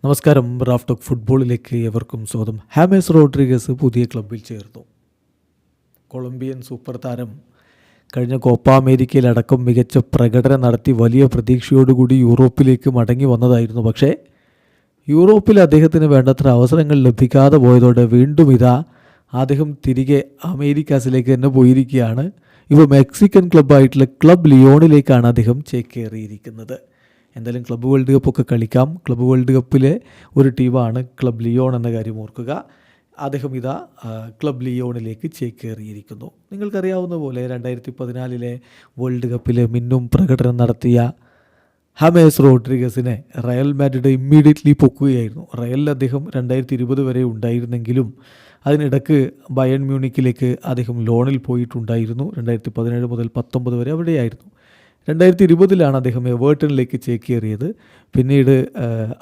നമസ്കാരം. Raf talk ഫുട്ബോളിലേക്ക് എവർക്കും സ്വാഗതം. ഹാമേസ് റോഡ്രിഗസ് പുതിയ ക്ലബ്ബിൽ ചേർന്നു. കൊളംബിയൻ സൂപ്പർ താരം കഴിഞ്ഞ കോപ്പ അമേരിക്കയിലടക്കം മികച്ച പ്രകടനം നടത്തി വലിയ പ്രതീക്ഷയോടുകൂടി യൂറോപ്പിലേക്ക് മടങ്ങി വന്നതായിരുന്നു. പക്ഷേ യൂറോപ്പിൽ അദ്ദേഹത്തിന് വേണ്ടത്ര അവസരങ്ങൾ ലഭിക്കാതെ പോയതോടെ വീണ്ടും അദ്ദേഹം തിരികെ അമേരിക്കാസിലേക്ക് തന്നെ പോയിരിക്കുകയാണ്. ഇപ്പോൾ മെക്സിക്കൻ ക്ലബ്ബായിട്ടുള്ള ക്ലബ് ലിയോണിലേക്കാണ് അദ്ദേഹം ചേക്കേറിയിരിക്കുന്നത്. എന്തായാലും ക്ലബ്ബ് വേൾഡ് കപ്പൊക്കെ കളിക്കാം. ക്ലബ്ബ് വേൾഡ് കപ്പിലെ ഒരു ടീമാണ് ക്ലബ് ലിയോൺ എന്ന കാര്യം ഓർക്കുക. അദ്ദേഹം ക്ലബ് ലിയോണിലേക്ക് ചേക്കേറിയിരിക്കുന്നു. നിങ്ങൾക്കറിയാവുന്ന പോലെ 2014 വേൾഡ് കപ്പിൽ മിന്നും പ്രകടനം നടത്തിയ ഹാമേസ് റോഡ്രിഗസിനെ റയൽ മാഡ്രിഡ് ഇമ്മീഡിയറ്റ്ലി പൊക്കുകയായിരുന്നു. റയലിൽ അദ്ദേഹം 2020 വരെ ഉണ്ടായിരുന്നെങ്കിലും അതിനിടക്ക് ബയൺ മ്യൂണിക്കിലേക്ക് അദ്ദേഹം ലോണിൽ പോയിട്ടുണ്ടായിരുന്നു. 2017 മുതൽ 19 വരെ അവിടെയായിരുന്നു. 2020 അദ്ദേഹം എവേർട്ടണിലേക്ക് ചേക്കേറിയത്. പിന്നീട്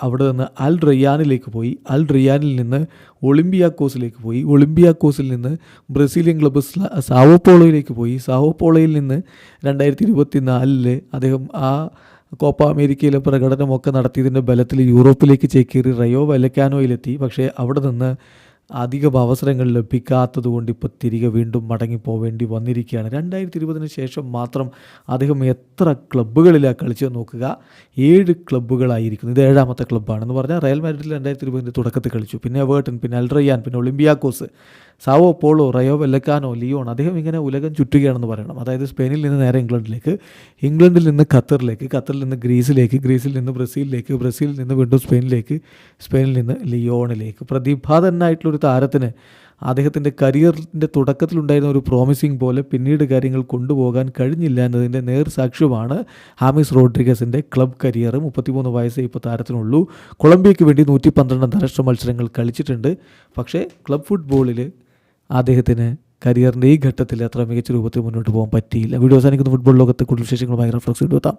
അവിടെ നിന്ന് അൽ റയ്യാനിലേക്ക് പോയി. അൽ റയ്യാനിൽ നിന്ന് ഒളിമ്പിയാക്കോസിലേക്ക് പോയി. ഒളിമ്പിയാക്കോസിൽ നിന്ന് ബ്രസീലിയൻ ക്ലബ്ബ് സാവോപോളോയിലേക്ക് പോയി. സാവോപോളോയിൽ നിന്ന് 2024 അദ്ദേഹം കോപ്പ അമേരിക്കയിലെ പ്രകടനമൊക്കെ നടത്തിയതിൻ്റെ ബലത്തിൽ യൂറോപ്പിലേക്ക് ചേക്കേറി റയോ വലക്കാനോയിലെത്തി. പക്ഷേ അവിടെ നിന്ന് അധികം അവസരങ്ങൾ ലഭിക്കാത്തതുകൊണ്ട് ഇപ്പോൾ തിരികെ വീണ്ടും മടങ്ങിപ്പോവേണ്ടി വന്നിരിക്കുകയാണ്. 2020 ശേഷം മാത്രം അദ്ദേഹം എത്ര ക്ലബ്ബുകളിലാണ് കളിച്ചത് നോക്കുക. 7 ക്ലബ്ബുകളായിരിക്കുന്നു. ഇത് 7ാമത്തെ ക്ലബ്ബാണെന്ന് പറഞ്ഞാൽ റയൽ മാഡ്രിഡിൽ 2020 തുടക്കത്തിൽ കളിച്ചു. പിന്നെ എവേർട്ടൺ, പിന്നെ അൽ റയ്യാൻ, പിന്നെ Olympiacos, Sao Paulo, Rayo Vallecano, Lyon. അദ്ദേഹം ഇങ്ങനെ ഉലകം ചുറ്റുകയാണെന്ന് പറയണം. അതായത് സ്പെയിനിൽ നിന്ന് നേരെ ഇംഗ്ലണ്ടിലേക്ക്, ഇംഗ്ലണ്ടിൽ നിന്ന് ഖത്തറിലേക്ക്, ഖത്തറിൽ നിന്ന് ഗ്രീസിലേക്ക്, ഗ്രീസിൽ നിന്ന് ബ്രസീലിലേക്ക്, ബ്രസീലിൽ നിന്ന് വീണ്ടും സ്പെയിനിലേക്ക്, സ്പെയിനിൽ നിന്ന് ലിയോണിലേക്ക്. പ്രതിഭാതനായിട്ടുള്ളൊരു താരത്തിന് അദ്ദേഹത്തിൻ്റെ കരിയറിൻ്റെ തുടക്കത്തിലുണ്ടായിരുന്ന ഒരു പ്രോമിസിങ് പോലെ പിന്നീട് കാര്യങ്ങൾ കൊണ്ടുപോകാൻ കഴിഞ്ഞില്ല എന്നതിൻ്റെ നേർസാക്ഷ്യമാണ് ഹാമേസ് റോഡ്രിഗസിൻ്റെ ക്ലബ് കരിയർ. 33 വയസ്സേ ഇപ്പോൾ താരത്തിനുള്ളൂ. കൊളംബിയയ്ക്ക് വേണ്ടി 112 അന്താരാഷ്ട്ര മത്സരങ്ങൾ കളിച്ചിട്ടുണ്ട്. പക്ഷേ ക്ലബ് ഫുട്ബോളിൽ അദ്ദേഹത്തിന് കരിയറിൻ്റെ ഈ ഘട്ടത്തിൽ അത്ര മികച്ച രൂപത്തിൽ മുന്നോട്ട് പോകാൻ പറ്റിയില്ല. വീഡിയോ അവസാനിക്കുന്ന ഫുട്ബോൾ ലോകത്തെ കൂടുതൽ വിശേഷങ്ങളുമായി റഫ്ലക്സ് എത്താം.